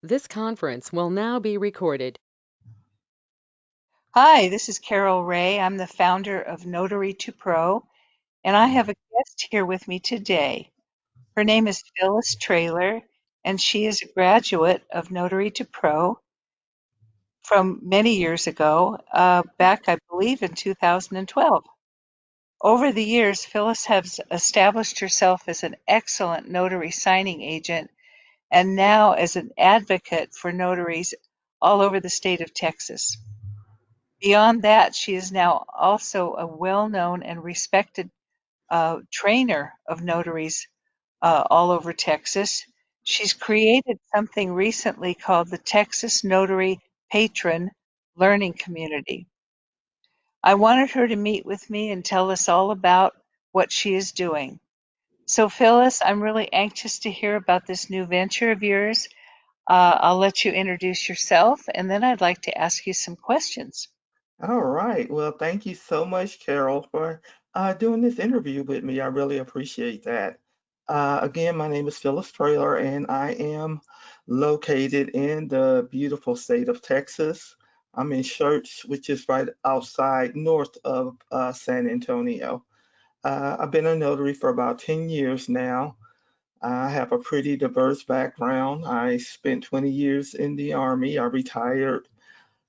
This conference will now be recorded. Hi, this is Carol Ray. I'm the founder of Notary to Pro, and I have a guest here with me today. Her name is Phyllis Traylor, and she is a graduate of Notary to Pro from many years ago, back, I believe, in 2012. Over the years, Phyllis has established herself as an excellent notary signing agent and now as an advocate for notaries all over the state of Texas. Beyond that, she is now also a well-known and respected trainer of notaries all over Texas. She's created something recently called the Texas Notary Patron Learning Community. I wanted her to meet with me and tell us all about what she is doing. So, Phyllis, I'm really anxious to hear about this new venture of yours. I'll let you introduce yourself, and then I'd like to ask you some questions. All right. Well, thank you so much, Carol, for doing this interview with me. I really appreciate that. Again, my name is Phyllis Traylor, and I am located in the beautiful state of Texas. I'm in Church, which is right outside north of San Antonio. I've been a notary for about 10 years now. I have a pretty diverse background. I spent 20 years in the Army. I retired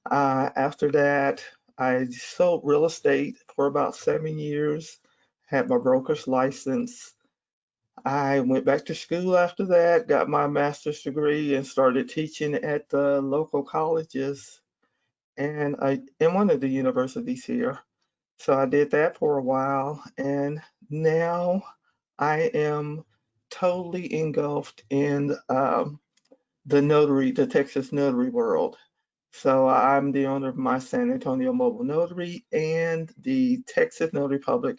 after that, I sold real estate for about 7 years, had my broker's license. I went back to school after that, got my master's degree, and started teaching at the local colleges and in one of the universities here. So I did that for a while, and now I am totally engulfed in the Texas notary world. So I'm the owner of my San Antonio Mobile Notary and the Texas Notary Public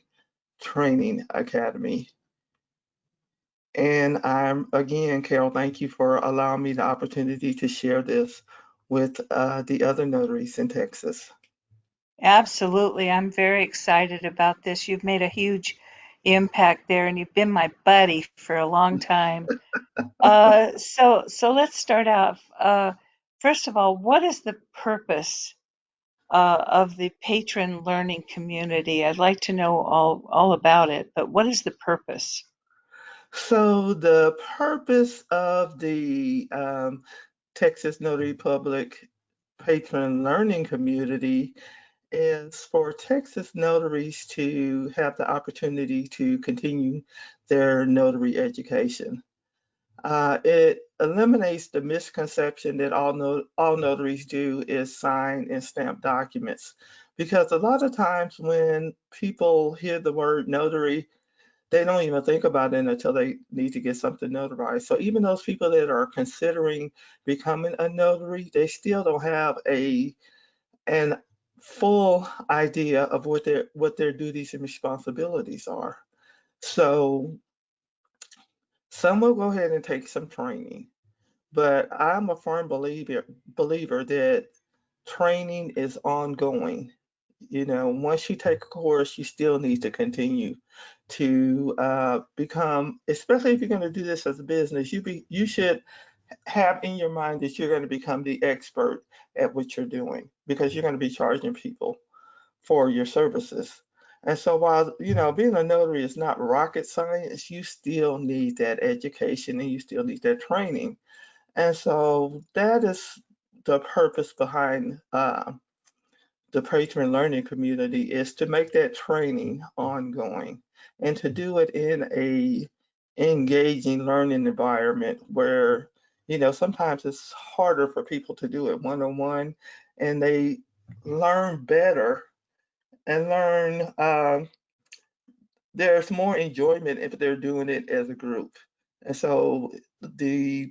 Training Academy. And again, Carol, thank you for allowing me the opportunity to share this with the other notaries in Texas. Absolutely. I'm very excited about this. You've made a huge impact there, and you've been my buddy for a long time. So let's start out. First of all, what is the purpose of the Patron Learning Community? I'd like to know all about it, but what is the purpose? So the purpose of the Texas Notary Public Patron Learning Community is for Texas notaries to have the opportunity to continue their notary education. It eliminates the misconception that all notaries do is sign and stamp documents. Because a lot of times when people hear the word notary, they don't even think about it until they need to get something notarized. So even those people that are considering becoming a notary, they still don't have an full idea of what their duties and responsibilities are. So some will go ahead and take some training, but I'm a firm believer that training is ongoing. Once you take a course, you still need to continue to become, especially if you're going to do this as a business, you should have in your mind that you're going to become the expert at what you're doing because you're going to be charging people for your services. And so while, being a notary is not rocket science, you still need that education and you still need that training. And so that is the purpose behind the Patron Learning Community is to make that training ongoing and to do it in a engaging learning environment where, sometimes it's harder for people to do it one-on-one and they learn better and learn there's more enjoyment if they're doing it as a group. And so the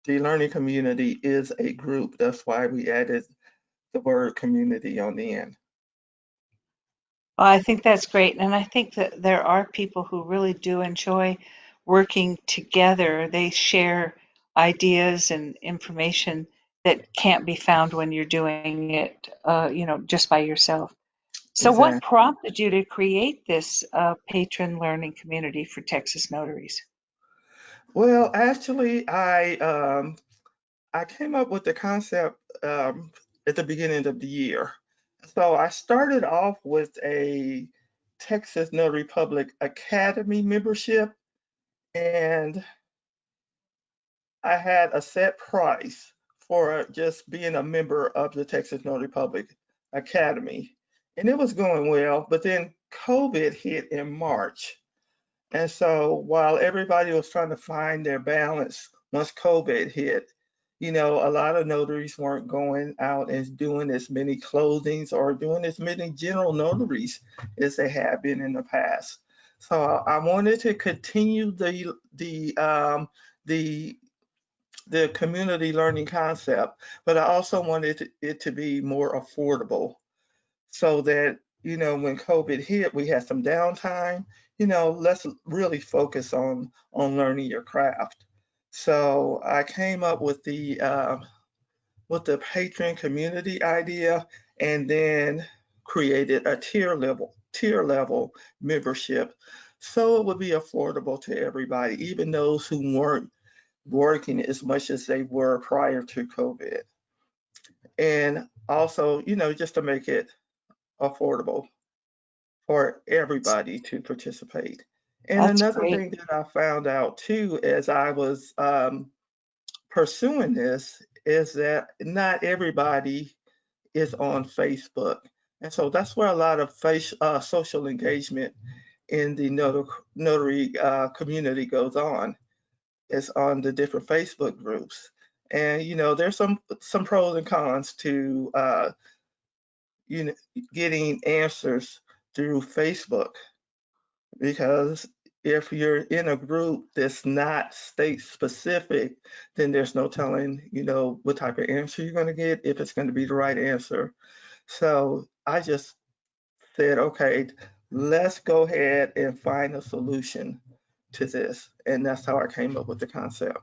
the learning community is a group. That's why we added the word community on the end. Well, I think that's great, and I think that there are people who really do enjoy working together. They share ideas and information that can't be found when you're doing it, just by yourself. So, what Exactly. prompted you to create this patron learning community for Texas notaries? Well, actually, I I came up with the concept at the beginning of the year. So I started off with a Texas Notary Public Academy membership, and I had a set price for just being a member of the Texas Notary Public Academy. And it was going well, but then COVID hit in March. And so while everybody was trying to find their balance once COVID hit, a lot of notaries weren't going out and doing as many closings or doing as many general notaries as they had been in the past. So I wanted to continue the the community learning concept, but I also wanted it to be more affordable so that, when COVID hit, we had some downtime, let's really focus on learning your craft. So I came up with the patron community idea and then created a tier level membership so it would be affordable to everybody, even those who weren't working as much as they were prior to COVID. And also, just to make it affordable for everybody to participate. And That's another great. thing that I found out too as I was pursuing this is that not everybody is on Facebook. And so that's where a lot of social engagement in the notary community goes on. It's on the different Facebook groups. And there's some pros and cons to you know getting answers through Facebook because if you're in a group that's not state specific, then there's no telling, what type of answer you're going to get, if it's going to be the right answer. So I just said, okay, let's go ahead and find a solution to this. And that's how I came up with the concept.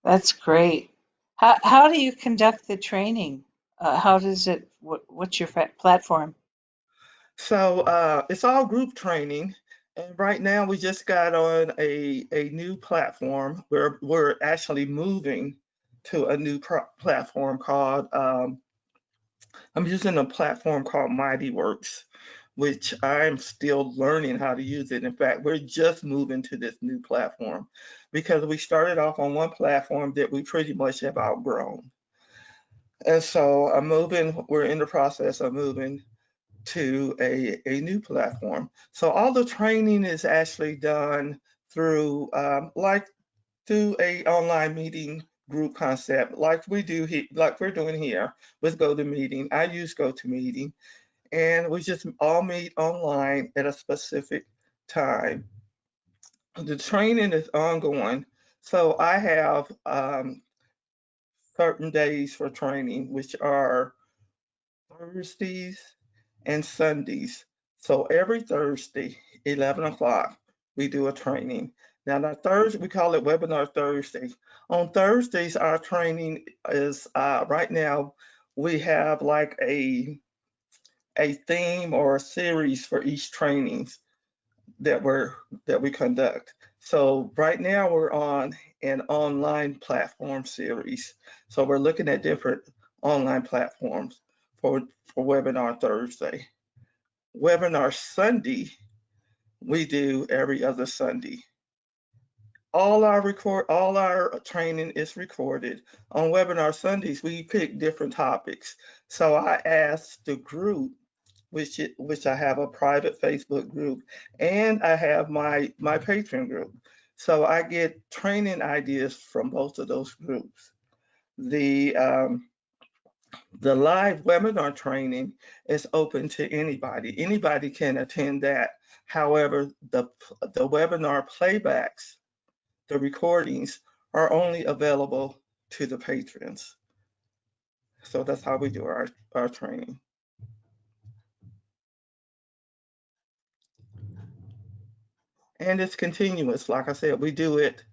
That's great. How do you conduct the training? How does it, what's your platform? So it's all group training. And right now we just got on a new platform. We're actually moving to a new platform called, I'm using a platform called MightyWorks, which I'm still learning how to use it. In fact, we're just moving to this new platform because we started off on one platform that we pretty much have outgrown. And so we're in the process of moving to a new platform. So all the training is actually done through through a online meeting group concept like like we're doing here with GoToMeeting. I use GoToMeeting, and we just all meet online at a specific time. The training is ongoing. So I have certain days for training, which are Thursdays and Sundays. So every Thursday, 11 o'clock, we do a training. Now, that Thursday, we call it Webinar Thursday. On Thursdays, our training is right now, we have like a theme or a series for each training that we conduct. So right now we're on an online platform series. So we're looking at different online platforms for Webinar Thursday. Webinar Sunday, we do every other Sunday. All our training is recorded. On Webinar Sundays, we pick different topics. So I asked the group, which I have a private Facebook group, and I have my Patreon group. So I get training ideas from both of those groups. The the live webinar training is open to anybody. Anybody can attend that. However, the webinar playbacks, the recordings, are only available to the patrons. So that's how we do our training. And it's continuous. Like I said, we do it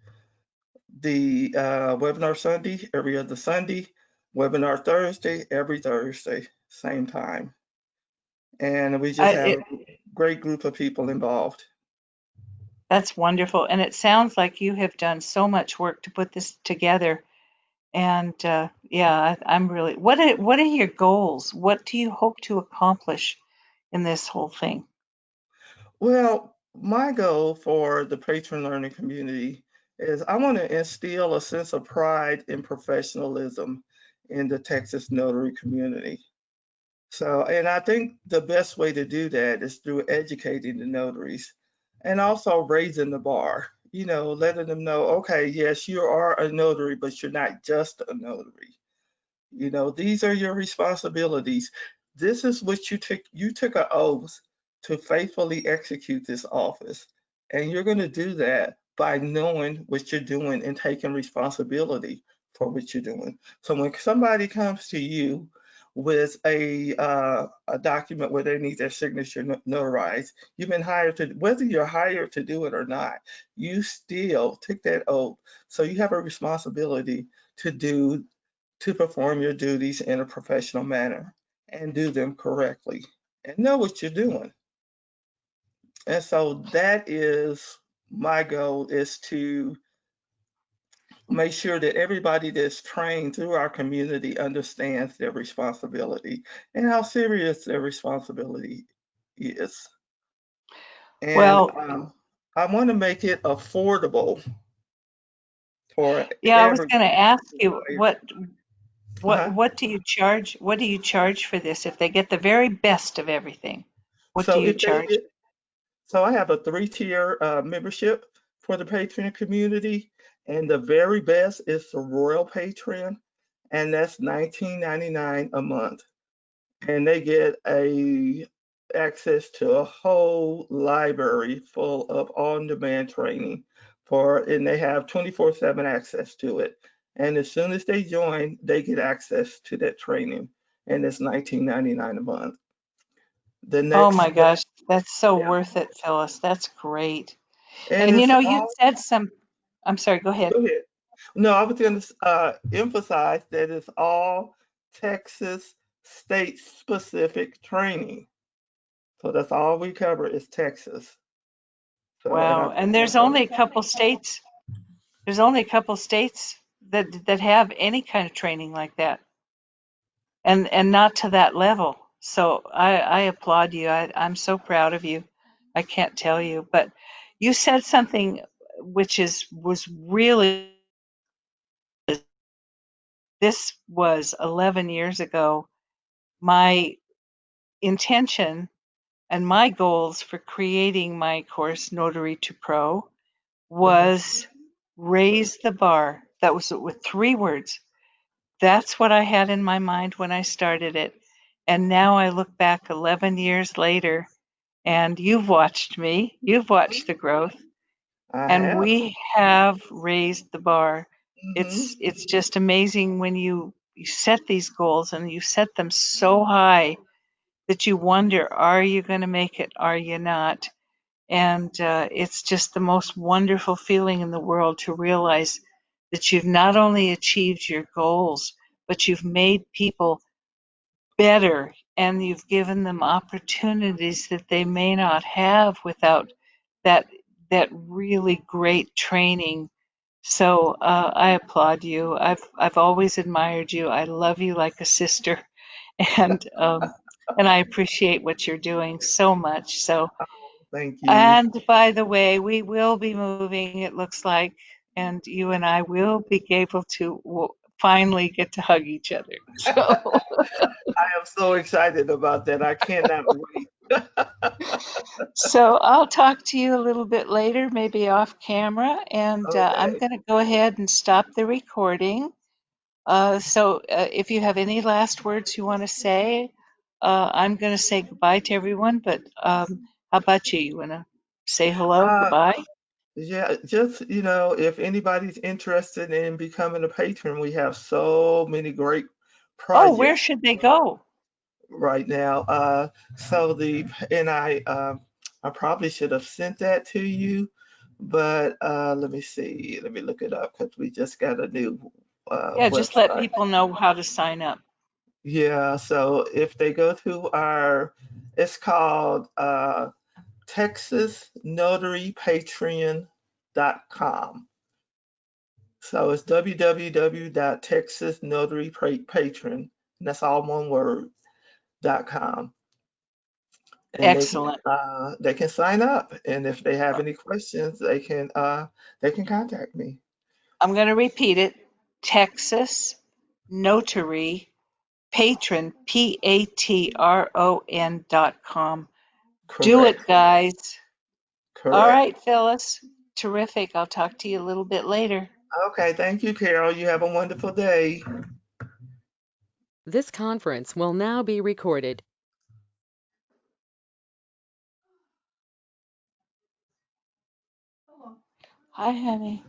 the webinar Sunday every other Sunday, webinar Thursday every Thursday, same time. And we just have It, a great group of people involved. that's wonderful. And it sounds like you have done so much work to put this together. And yeah, I'm really. What are your goals? What do you hope to accomplish in this whole thing? Well, my goal for the Patron Learning Community is I want to instill a sense of pride and professionalism in the Texas notary community. So, and I think the best way to do that is through educating the notaries and also raising the bar, letting them know, okay, yes, you are a notary, but you're not just a notary. These are your responsibilities. This is what you took. You took an oath to faithfully execute this office. And you're going to do that by knowing what you're doing and taking responsibility for what you're doing. So when somebody comes to you with a document where they need their signature notarized, you've been hired to, whether you're hired to do it or not, you still took that oath. So you have a responsibility to do to perform your duties in a professional manner and do them correctly and know what you're doing. And so that is my goal, is to make sure that everybody that's trained through our community understands their responsibility and how serious their responsibility is. And Well, I want to make it affordable for yeah, I was going to everyone ask to you hire. Uh-huh. what do you charge? What do you charge for this if they get the very best of everything? What do So you if they charge? get So I have a three-tier membership for the Patreon community, and the very best is the Royal Patreon, and that's $19.99 a month. And they get a access to a whole library full of on-demand training and they have 24/7 access to it. And as soon as they join, they get access to that training, and it's $19.99 a month. The Oh next my step, gosh, that's so yeah, worth it, Phyllis. That's great. and And it's you all. said some, I'm sorry, go ahead. Go ahead. No, I was going to emphasize that it's all Texas state specific training. So that's all we cover is Texas. So, and I Wow. think And that's a, there's only a couple states that have any kind of training like that. And not to that level. So I applaud you. I'm so proud of you. I can't tell you. But you said something which was really, this was 11 years ago. My intention and my goals for creating my course, Notary to Pro, mhm. was raise the bar. That was with 3 words. That's what I had in my mind when I started it. And now I look back 11 years later, and you've watched the growth, I and have. we have raised the bar. Hmm. It's just amazing when you set these goals and you set them so high that you wonder, are you going to make it? Are you not? And it's just the most wonderful feeling in the world to realize that you've not only achieved your goals, but you've made people better and you've given them opportunities that they may not have without that that really great training. So I applaud you. I've always admired you. I love you like a sister, and I appreciate what you're doing so much. So, Thank you. and by the way, we will be moving, it looks like, and you and I will be able to finally get to hug each other. So, I am so excited about that. I cannot wait. so I'll talk to you a little bit later, maybe off camera, and I'm Okay. going to go ahead and stop the recording. So if you have any last words you want to say, I'm going to say goodbye to everyone, but how about you? You want to say hello, Uh, goodbye? yeah, just, if anybody's interested in becoming a patron, we have so many great Oh, where projects should they go? right now. So the and I probably should have sent that to you, but let me see. Let me look it up because we just got a new Yeah, just let website. people know how to sign up. Yeah, so if they go to it's called TexasNotaryPatreon.com. So it's www.texasnotarypatron, and that's all one word, .com. And Excellent. they can sign up, and if they have any questions, they can contact me. I'm going to repeat it. Texas Notary Patron, Patron.com. Do Correct. it, guys. All Correct. right, Phyllis. Terrific. I'll talk to you a little bit later. Okay, thank you, Carol. You have a wonderful day. This conference will now be recorded. Hi, honey.